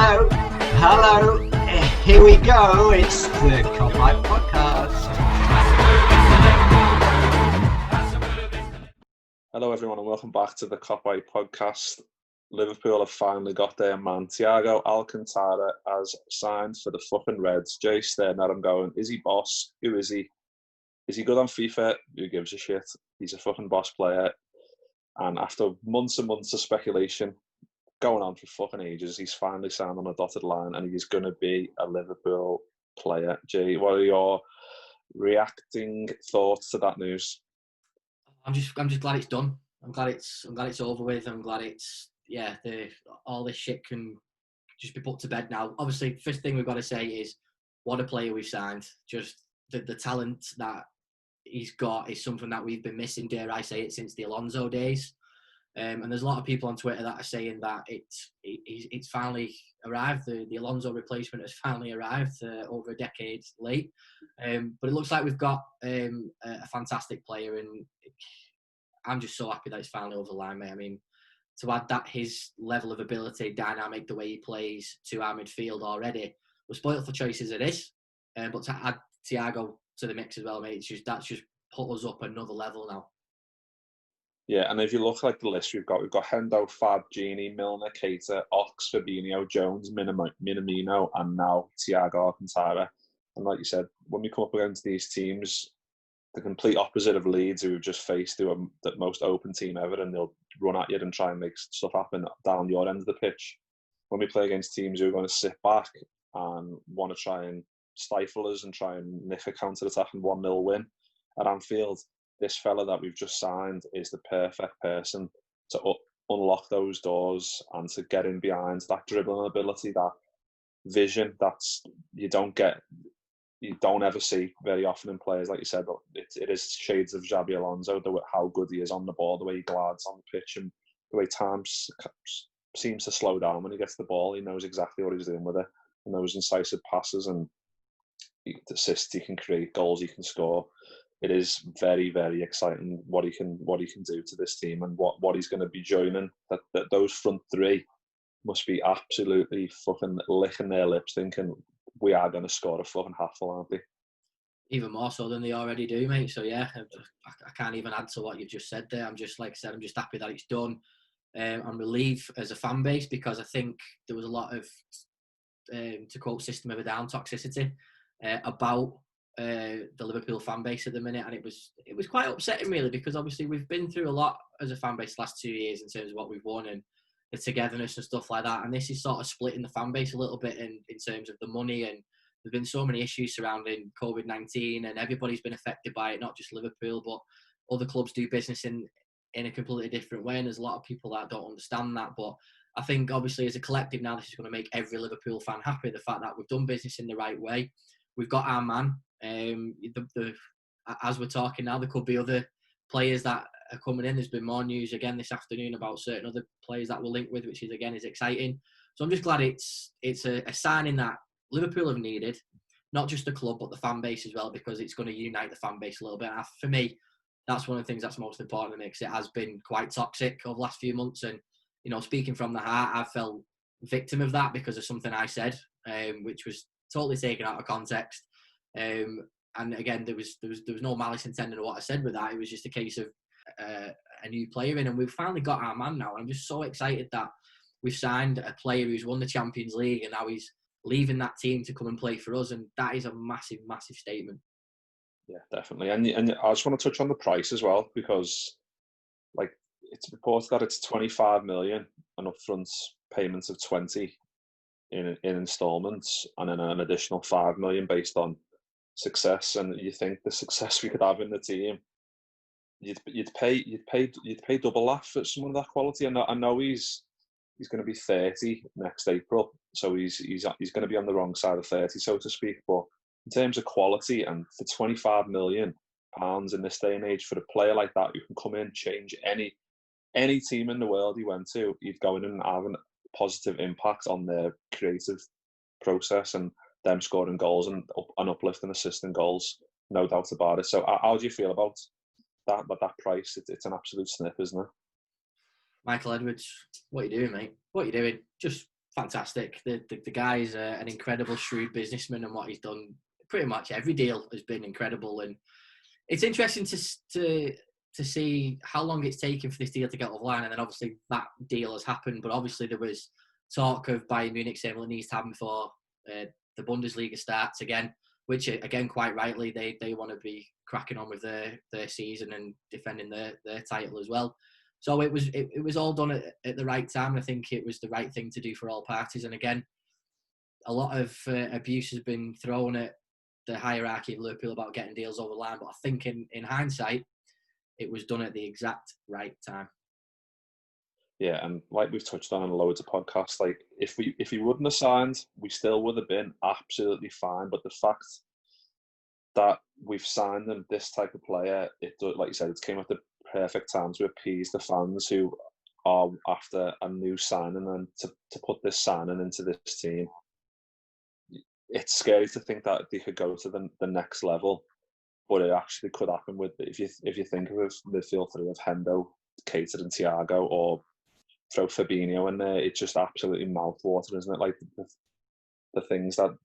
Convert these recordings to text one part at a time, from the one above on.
Hello, hello, here we go, it's the Kopite Podcast. Hello everyone and welcome back to the Kopite Podcast. Liverpool have finally got their man. Thiago Alcântara has signed for the fucking Reds. Jay staring at him going, is he boss? Who is he? Is he good on FIFA? Who gives a shit? He's a fucking boss player. And after months and months of speculation, going on for fucking ages, he's finally signed on a dotted line and he's going to be a Liverpool player. Jay, what are your reacting thoughts to that news? I'm just glad it's done. I'm glad it's over with. I'm glad it's all this shit can just be put to bed now. Obviously, first thing we've got to say is what a player we've signed. Just the talent that he's got is something that we've been missing, dare I say it, since the Alonso days. And there's a lot of people on Twitter that are saying that it's finally arrived. The Alonso replacement has finally arrived over a decade late. But it looks like we've got a fantastic player, and I'm just so happy that it's finally over the line, mate. I mean, to add that his level of ability, dynamic, the way he plays to our midfield already, we're spoiled for choices it is. But to add Thiago to the mix as well, mate, that's just put us up another level now. Yeah, and if you look like the list we've got Hendo, Fab, Gini, Milner, Keita, Ox, Fabinho, Jones, Minamino, and now Thiago Alcântara. And like you said, when we come up against these teams, the complete opposite of Leeds, who we've just faced, who are the most open team ever, and they'll run at you and try and make stuff happen down your end of the pitch. When we play against teams who are going to sit back and want to try and stifle us and try and nick a counter-attack and 1-0 win at Anfield, this fella that we've just signed is the perfect person to unlock those doors and to get in behind. That dribbling ability, that vision, you don't ever see very often in players. Like you said, it is shades of Xabi Alonso, how good he is on the ball, the way he glides on the pitch, and the way time seems to slow down when he gets the ball. He knows exactly what he's doing with it, and those incisive passes and assists he can create, goals he can score. It is very, very exciting what he can do to this team, and what he's going to be joining. That those front three must be absolutely fucking licking their lips, thinking we are going to score a fucking hatful, aren't we? Even more so than they already do, mate. So yeah, I can't even add to what you just said there. I'm just, like I said, I'm just happy that it's done. I'm relieved as a fan base, because I think there was a lot of, to quote System of a Down, toxicity about the Liverpool fan base at the minute, and it was quite upsetting, really, because obviously we've been through a lot as a fan base the last 2 years in terms of what we've won and the togetherness and stuff like that, and this is sort of splitting the fan base a little bit in terms of the money, and there's been so many issues surrounding COVID-19 and everybody's been affected by it, not just Liverpool, but other clubs do business in a completely different way, and there's a lot of people that don't understand that. But I think obviously as a collective now, this is going to make every Liverpool fan happy, the fact that we've done business in the right way. We've got our man. As we're talking now, there could be other players that are coming in. There's been more news again this afternoon about certain other players that we're linked with, which is exciting. So I'm just glad it's a signing that Liverpool have needed, not just the club but the fan base as well, because it's going to unite the fan base a little bit. And for me, that's one of the things that's most important to me, because it has been quite toxic over the last few months. And speaking from the heart, I fell victim of that because of something I said, which was totally taken out of context. And again, there was no malice intended in what I said with that. It was just a case of a new player in, and we've finally got our man now. And I'm just so excited that we've signed a player who's won the Champions League, and now he's leaving that team to come and play for us, and that is a massive, massive statement. Yeah, definitely. And I just want to touch on the price as well, because like it's reported that it's 25 million and upfront payments of 20 in instalments, and then an additional 5 million based on success. And you think the success we could have in the team, you'd pay double that for someone of that quality. And I know he's going to be 30 next April, so he's going to be on the wrong side of 30, so to speak. But in terms of quality, and for 25 million pounds in this day and age, for a player like that who can come in, change any team in the world he went to, he'd go in and have a positive impact on their creative process and them scoring goals and uplifting, assisting goals, no doubt about it. So how do you feel about that price? It's an absolute snip, isn't it? Michael Edwards, what are you doing, mate? What are you doing? Just fantastic. The guy is an incredible, shrewd businessman, and what he's done, pretty much every deal has been incredible. And it's interesting to see how long it's taken for this deal to get off the line. And then obviously that deal has happened, but obviously there was talk of Bayern Munich saying, well, it needs to happen before the Bundesliga starts again, which again, quite rightly, they want to be cracking on with their season and defending their title as well. So it was all done at the right time. And I think it was the right thing to do for all parties. And again, a lot of abuse has been thrown at the hierarchy of Liverpool about getting deals over the line. But I think in hindsight, it was done at the exact right time. Yeah, and like we've touched on in loads of podcasts, like if he wouldn't have signed, we still would have been absolutely fine. But the fact that we've signed him, this type of player, like you said, it came at the perfect time to appease the fans who are after a new signing, and to put this signing into this team. It's scary to think that they could go to the next level, but it actually could happen with if you think of midfield three of Hendo, Keita, and Thiago, or throw Fabinho in there. It's just absolutely mouthwatering, isn't it? Like the things that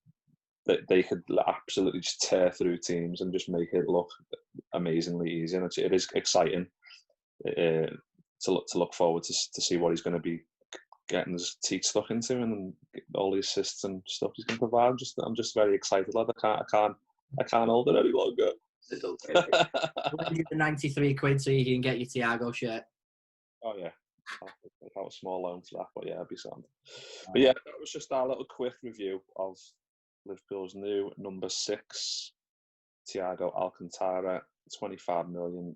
they could absolutely just tear through teams and just make it look amazingly easy. And it is exciting to look forward to see what he's going to be getting his teeth stuck into, and all the assists and stuff he's going to provide. I'm just very excited. Like I can't hold it any longer. We'll give you the 93 quid so you can get your Thiago shirt. Oh yeah, I'll take out a small loan for that, but yeah, I'd be sound. But yeah, that was just our little quick review of Liverpool's new number 6, Thiago Alcântara, £25 million.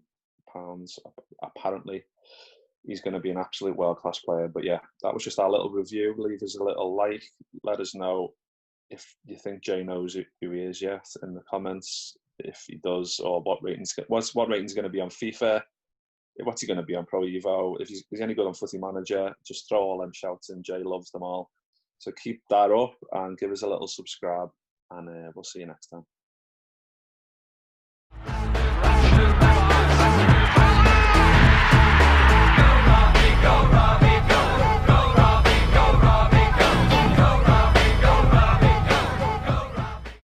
Apparently, he's going to be an absolute world-class player. But yeah, that was just our little review. Leave us a little like. Let us know if you think Jay knows who he is yet in the comments. If he does, or what rating's going to be on FIFA. What's he going to be on Pro Evo? If he's any good on Footy Manager, just throw all them shouts in. Jay loves them all. So keep that up and give us a little subscribe, and we'll see you next time.